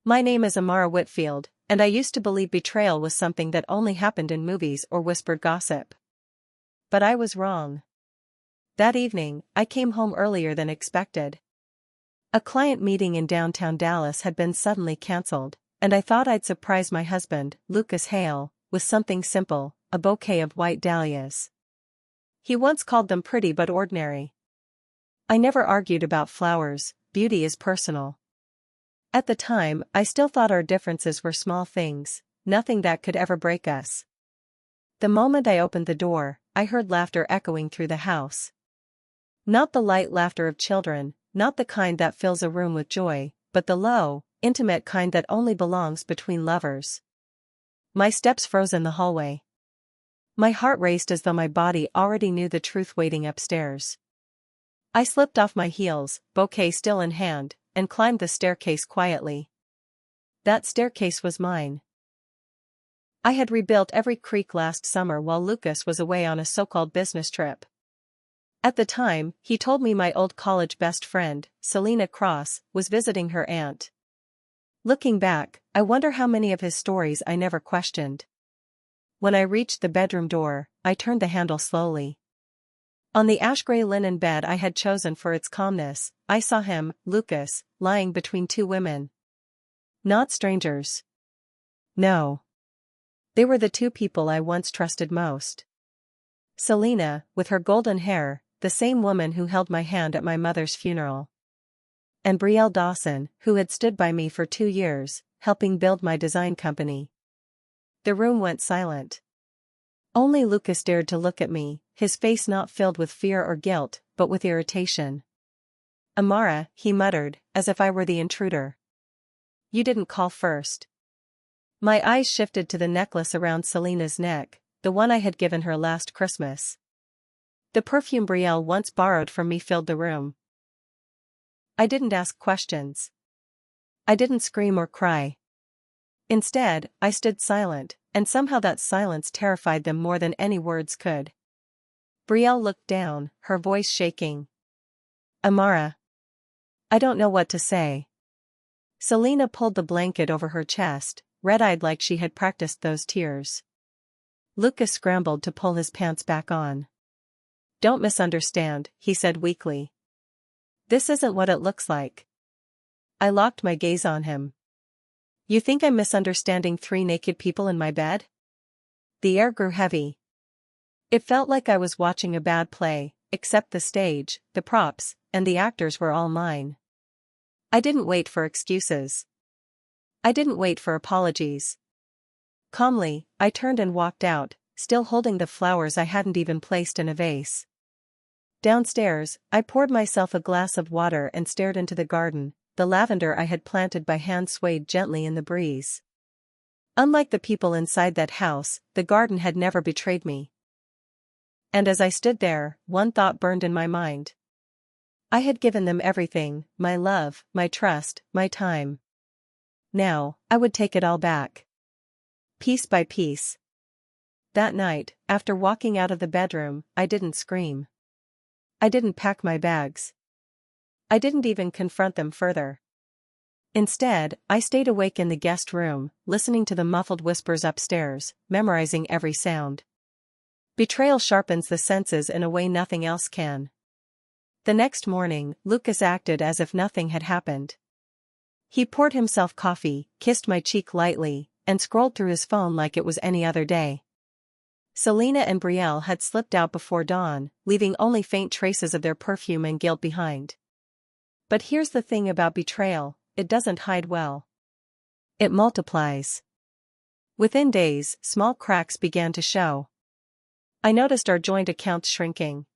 My name is Amara Whitfield, and I used to believe betrayal was something that only happened in movies or whispered gossip. But I was wrong. That evening, I came home earlier than expected. A client meeting in downtown Dallas had been suddenly cancelled, and I thought I'd surprise my husband, Lucas Hale, with something simple, a bouquet of white dahlias. He once called them pretty but ordinary. I never argued about flowers, beauty is personal. At the time, I still thought our differences were small things, nothing that could ever break us. The moment I opened the door, I heard laughter echoing through the house. Not the light laughter of children, not the kind that fills a room with joy, but the low, intimate kind that only belongs between lovers. My steps froze in the hallway. My heart raced as though my body already knew the truth waiting upstairs. I slipped off my heels, bouquet still in hand, and climbed the staircase quietly. That staircase was mine. I had rebuilt every creak last summer while Lucas was away on a so-called business trip. At the time, he told me my old college best friend, Selena Cross, was visiting her aunt. Looking back, I wonder how many of his stories I never questioned. When I reached the bedroom door, I turned the handle slowly. On the ash-gray linen bed I had chosen for its calmness, I saw him, Lucas, lying between two women. Not strangers. No. They were the two people I once trusted most. Selena, with her golden hair, the same woman who held my hand at my mother's funeral. And Betrayal Dawson, who had stood by me for 2 years, helping build my design company. The room went silent. Only Lucas dared to look at me, his face not filled with fear or guilt, but with irritation. "Amara," he muttered, as if I were the intruder. "You didn't call first." My eyes shifted to the necklace around Selena's neck, the one I had given her last Christmas. The perfume Betrayal once borrowed from me filled the room. I didn't ask questions. I didn't scream or cry. Instead, I stood silent, and somehow that silence terrified them more than any words could. Betrayal looked down, her voice shaking. "Amara. I don't know what to say." Selena pulled the blanket over her chest, red-eyed like she had practiced those tears. Lucas scrambled to pull his pants back on. "Don't misunderstand," he said weakly. "This isn't what it looks like." I locked my gaze on him. "You think I'm misunderstanding 3 naked people in my bed?" The air grew heavy. It felt like I was watching a bad play, except the stage, the props, and the actors were all mine. I didn't wait for excuses. I didn't wait for apologies. Calmly, I turned and walked out, still holding the flowers I hadn't even placed in a vase. Downstairs, I poured myself a glass of water and stared into the garden. The lavender I had planted by hand swayed gently in the breeze. Unlike the people inside that house, the garden had never betrayed me. And as I stood there, one thought burned in my mind. I had given them everything, my love, my trust, my time. Now, I would take it all back. Piece by piece. That night, after walking out of the bedroom, I didn't scream. I didn't pack my bags. I didn't even confront them further. Instead, I stayed awake in the guest room, listening to the muffled whispers upstairs, memorizing every sound. Betrayal sharpens the senses in a way nothing else can. The next morning, Lucas acted as if nothing had happened. He poured himself coffee, kissed my cheek lightly, and scrolled through his phone like it was any other day. Selena and Betrayal had slipped out before dawn, leaving only faint traces of their perfume and guilt behind. But here's the thing about betrayal, it doesn't hide well. It multiplies. Within days, small cracks began to show. I noticed our joint accounts shrinking.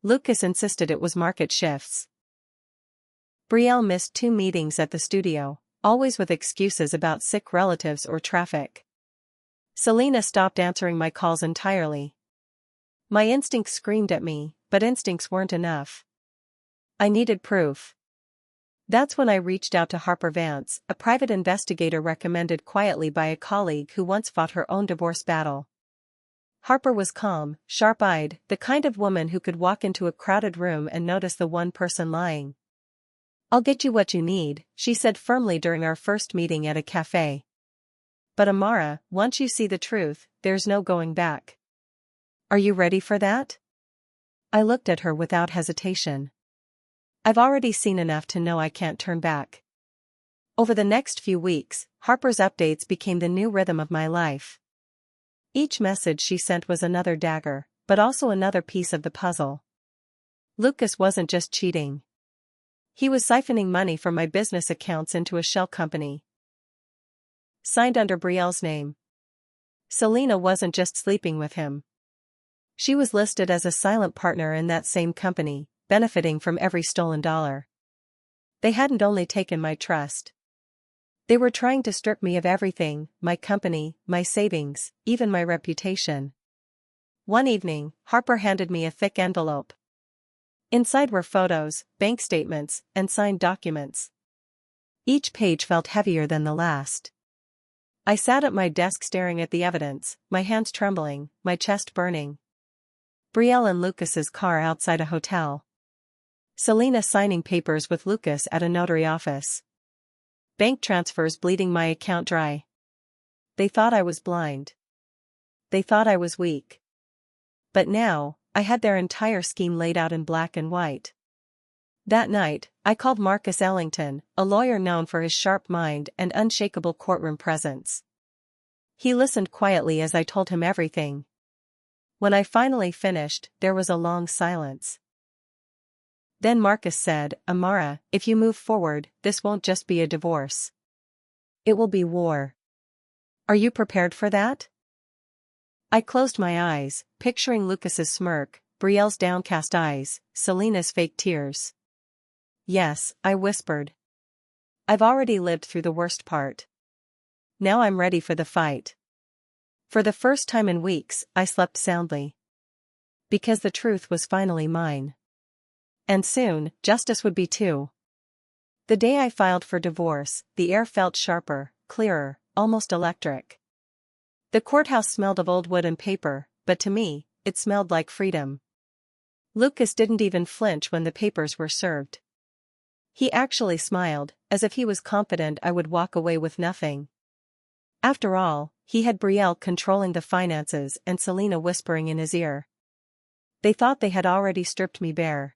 Lucas insisted it was market shifts. Betrayal missed 2 meetings at the studio, always with excuses about sick relatives or traffic. Selena stopped answering my calls entirely. My instincts screamed at me, but instincts weren't enough. I needed proof. That's when I reached out to Harper Vance, a private investigator recommended quietly by a colleague who once fought her own divorce battle. Harper was calm, sharp-eyed, the kind of woman who could walk into a crowded room and notice the one person lying. I'll get you what you need, she said firmly during our first meeting at a cafe. But Amara, once you see the truth, there's no going back. Are you ready for that? I looked at her without hesitation. I've already seen enough to know I can't turn back. Over the next few weeks, Harper's updates became the new rhythm of my life. Each message she sent was another dagger, but also another piece of the puzzle. Lucas wasn't just cheating. He was siphoning money from my business accounts into a shell company, signed under Brielle's name. Selena wasn't just sleeping with him. She was listed as a silent partner in that same company, benefiting from every stolen dollar. They hadn't only taken my trust. They were trying to strip me of everything, my company, my savings, even my reputation. One evening, Harper handed me a thick envelope. Inside were photos, bank statements, and signed documents. Each page felt heavier than the last. I sat at my desk staring at the evidence, my hands trembling, my chest burning. Brielle and Lucas's car outside a hotel. Selena signing papers with Lucas at a notary office. Bank transfers bleeding my account dry. They thought I was blind. They thought I was weak. But now, I had their entire scheme laid out in black and white. That night, I called Marcus Ellington, a lawyer known for his sharp mind and unshakable courtroom presence. He listened quietly as I told him everything. When I finally finished, there was a long silence. Then Marcus said, "Amara, if you move forward, this won't just be a divorce. It will be war. Are you prepared for that?" I closed my eyes, picturing Lucas's smirk, Brielle's downcast eyes, Selena's fake tears. "Yes," I whispered. "I've already lived through the worst part. Now I'm ready for the fight." For the first time in weeks, I slept soundly. Because the truth was finally mine. And soon, justice would be too. The day I filed for divorce, the air felt sharper, clearer, almost electric. The courthouse smelled of old wood and paper, but to me, it smelled like freedom. Lucas didn't even flinch when the papers were served. He actually smiled, as if he was confident I would walk away with nothing. After all, he had Brielle controlling the finances and Selena whispering in his ear. They thought they had already stripped me bare.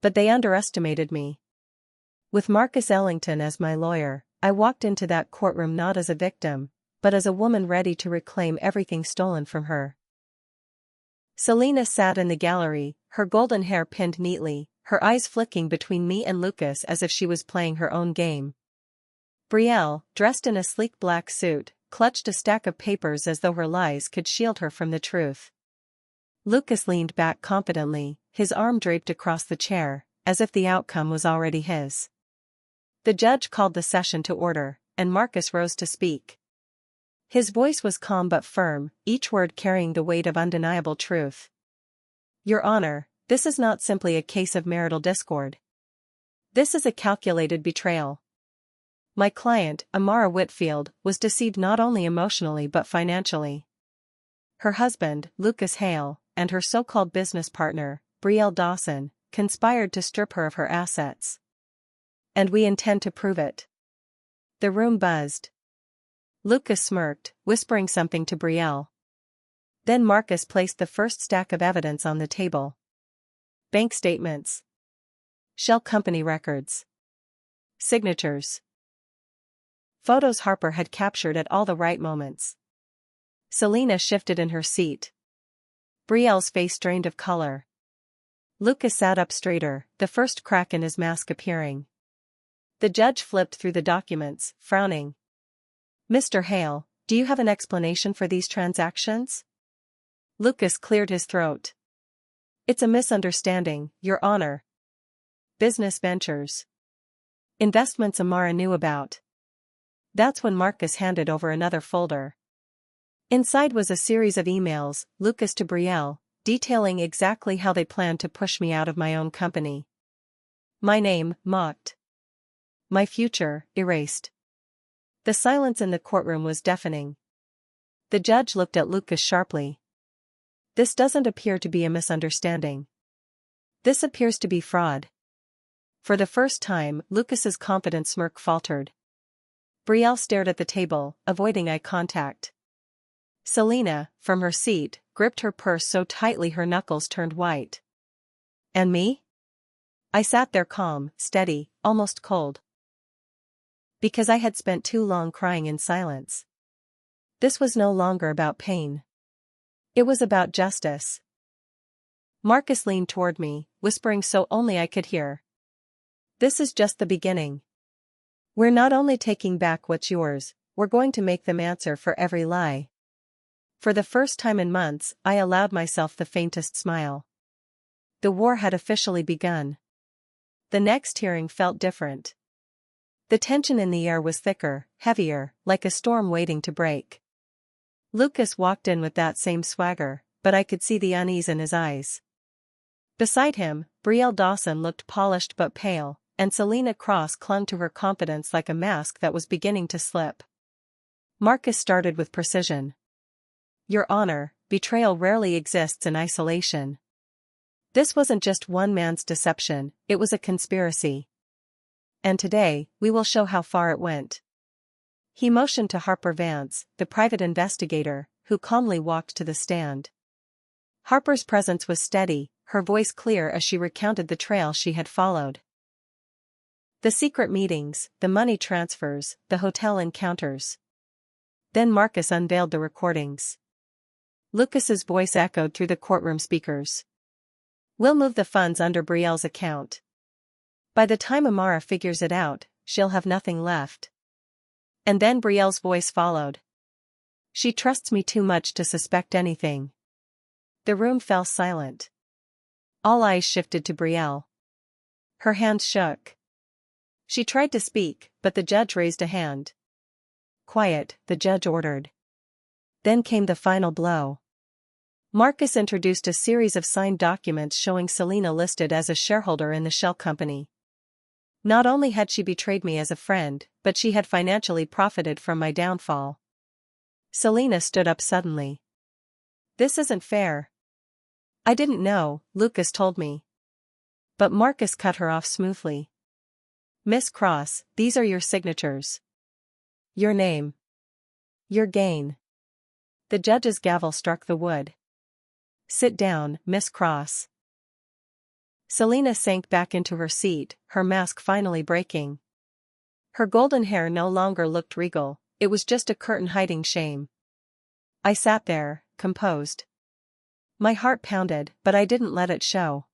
But they underestimated me. With Marcus Ellington as my lawyer, I walked into that courtroom not as a victim, but as a woman ready to reclaim everything stolen from her. Selena sat in the gallery, her golden hair pinned neatly, her eyes flicking between me and Lucas as if she was playing her own game. Brielle, dressed in a sleek black suit, clutched a stack of papers as though her lies could shield her from the truth. Lucas leaned back confidently, his arm draped across the chair, as if the outcome was already his. The judge called the session to order, and Marcus rose to speak. His voice was calm but firm, each word carrying the weight of undeniable truth. "Your Honor, this is not simply a case of marital discord. This is a calculated betrayal. My client, Amara Whitfield, was deceived not only emotionally but financially. Her husband, Lucas Hale, and her so-called business partner, Brielle Dawson, conspired to strip her of her assets. And we intend to prove it." The room buzzed. Lucas smirked, whispering something to Brielle. Then Marcus placed the first stack of evidence on the table. Bank statements. Shell company records. Signatures. Photos Harper had captured at all the right moments. Selena shifted in her seat. Brielle's face drained of color. Lucas sat up straighter, the first crack in his mask appearing. The judge flipped through the documents, frowning. "Mr. Hale, do you have an explanation for these transactions?" Lucas cleared his throat. "It's a misunderstanding, Your Honor. Business ventures. Investments Amara knew about." That's when Marcus handed over another folder. Inside was a series of emails, Lucas to Brielle, detailing exactly how they planned to push me out of my own company. My name, mocked. My future, erased. The silence in the courtroom was deafening. The judge looked at Lucas sharply. "This doesn't appear to be a misunderstanding. This appears to be fraud." For the first time, Lucas's confident smirk faltered. Brielle stared at the table, avoiding eye contact. Selena, from her seat, gripped her purse so tightly her knuckles turned white. And me? I sat there calm, steady, almost cold. Because I had spent too long crying in silence. This was no longer about pain. It was about justice. Marcus leaned toward me, whispering so only I could hear. This is just the beginning. We're not only taking back what's yours, we're going to make them answer for every lie. For the first time in months, I allowed myself the faintest smile. The war had officially begun. The next hearing felt different. The tension in the air was thicker, heavier, like a storm waiting to break. Lucas walked in with that same swagger, but I could see the unease in his eyes. Beside him, Brielle Dawson looked polished but pale, and Selena Cross clung to her confidence like a mask that was beginning to slip. Marcus started with precision. Your Honor, betrayal rarely exists in isolation. This wasn't just one man's deception, it was a conspiracy. And today, we will show how far it went. He motioned to Harper Vance, the private investigator, who calmly walked to the stand. Harper's presence was steady, her voice clear as she recounted the trail she had followed. The secret meetings, the money transfers, the hotel encounters. Then Marcus unveiled the recordings. Lucas's voice echoed through the courtroom speakers. We'll move the funds under Brielle's account. By the time Amara figures it out, she'll have nothing left. And then Brielle's voice followed. She trusts me too much to suspect anything. The room fell silent. All eyes shifted to Brielle. Her hands shook. She tried to speak, but the judge raised a hand. Quiet, the judge ordered. Then came the final blow. Marcus introduced a series of signed documents showing Selena listed as a shareholder in the shell company. Not only had she betrayed me as a friend, but she had financially profited from my downfall. Selena stood up suddenly. This isn't fair. I didn't know, Lucas told me. But Marcus cut her off smoothly. Miss Cross, these are your signatures. Your name. Your gain. The judge's gavel struck the wood. Sit down, Miss Cross. Selena sank back into her seat, her mask finally breaking. Her golden hair no longer looked regal, it was just a curtain hiding shame. I sat there, composed. My heart pounded, but I didn't let it show.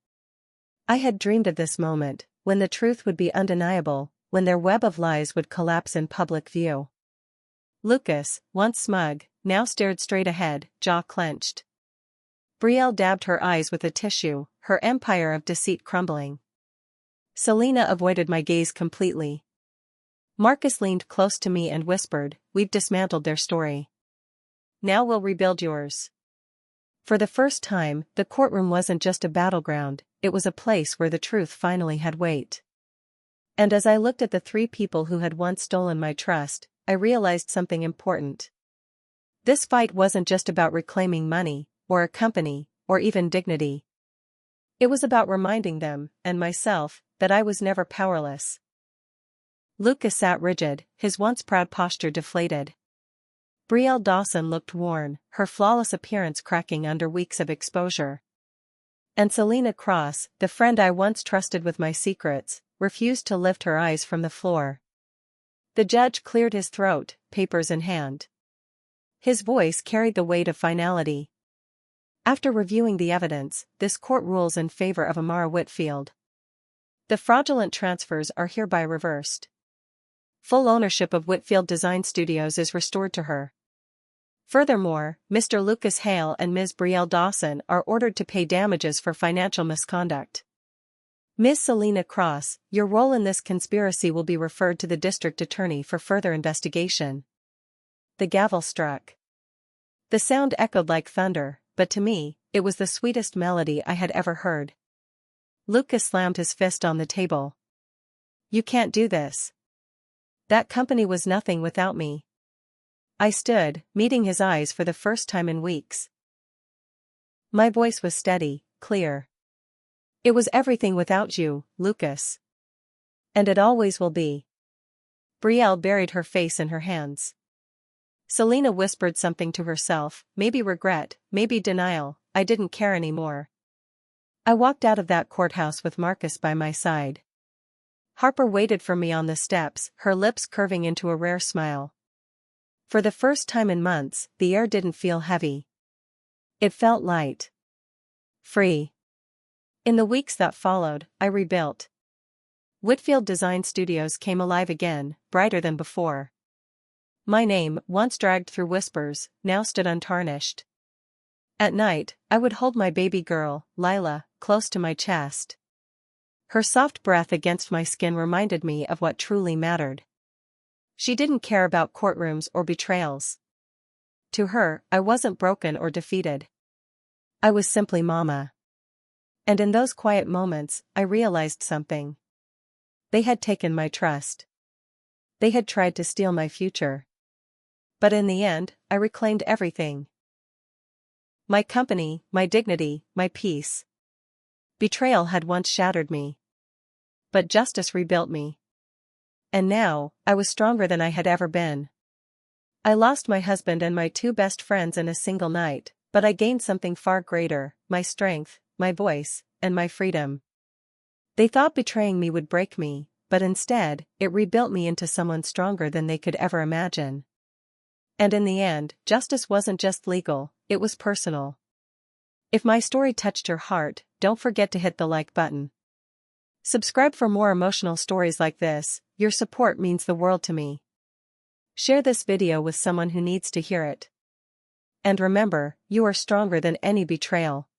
I had dreamed of this moment, when the truth would be undeniable, when their web of lies would collapse in public view. Lucas, once smug, now stared straight ahead, jaw clenched. Brielle dabbed her eyes with a tissue, her empire of deceit crumbling. Selena avoided my gaze completely. Marcus leaned close to me and whispered, "We've dismantled their story. Now we'll rebuild yours." For the first time, the courtroom wasn't just a battleground, it was a place where the truth finally had weight. And as I looked at the three people who had once stolen my trust, I realized something important. This fight wasn't just about reclaiming money, or a company, or even dignity. It was about reminding them, and myself, that I was never powerless. Lucas sat rigid, his once proud posture deflated. Brielle Dawson looked worn, her flawless appearance cracking under weeks of exposure. And Selena Cross, the friend I once trusted with my secrets, refused to lift her eyes from the floor. The judge cleared his throat, papers in hand. His voice carried the weight of finality. After reviewing the evidence, this court rules in favor of Amara Whitfield. The fraudulent transfers are hereby reversed. Full ownership of Whitfield Design Studios is restored to her. Furthermore, Mr. Lucas Hale and Ms. Brielle Dawson are ordered to pay damages for financial misconduct. Ms. Selena Cross, your role in this conspiracy will be referred to the district attorney for further investigation. The gavel struck. The sound echoed like thunder, but to me, it was the sweetest melody I had ever heard. Lucas slammed his fist on the table. You can't do this. That company was nothing without me. I stood, meeting his eyes for the first time in weeks. My voice was steady, clear. It was everything without you, Lucas. And it always will be. Brielle buried her face in her hands. Selena whispered something to herself, maybe regret, maybe denial. I didn't care anymore. I walked out of that courthouse with Marcus by my side. Harper waited for me on the steps, her lips curving into a rare smile. For the first time in months, the air didn't feel heavy. It felt light. Free. In the weeks that followed, I rebuilt. Whitfield Design Studios came alive again, brighter than before. My name, once dragged through whispers, now stood untarnished. At night, I would hold my baby girl, Lila, close to my chest. Her soft breath against my skin reminded me of what truly mattered. She didn't care about courtrooms or betrayals. To her, I wasn't broken or defeated. I was simply Mama. And in those quiet moments, I realized something. They had taken my trust. They had tried to steal my future. But in the end, I reclaimed everything. My company, my dignity, my peace. Betrayal had once shattered me. But justice rebuilt me. And now, I was stronger than I had ever been. I lost my husband and my two best friends in a single night, but I gained something far greater, my strength, my voice, and my freedom. They thought betraying me would break me, but instead, it rebuilt me into someone stronger than they could ever imagine. And in the end, justice wasn't just legal, it was personal. If my story touched your heart, don't forget to hit the like button. Subscribe for more emotional stories like this, your support means the world to me. Share this video with someone who needs to hear it. And remember, you are stronger than any betrayal.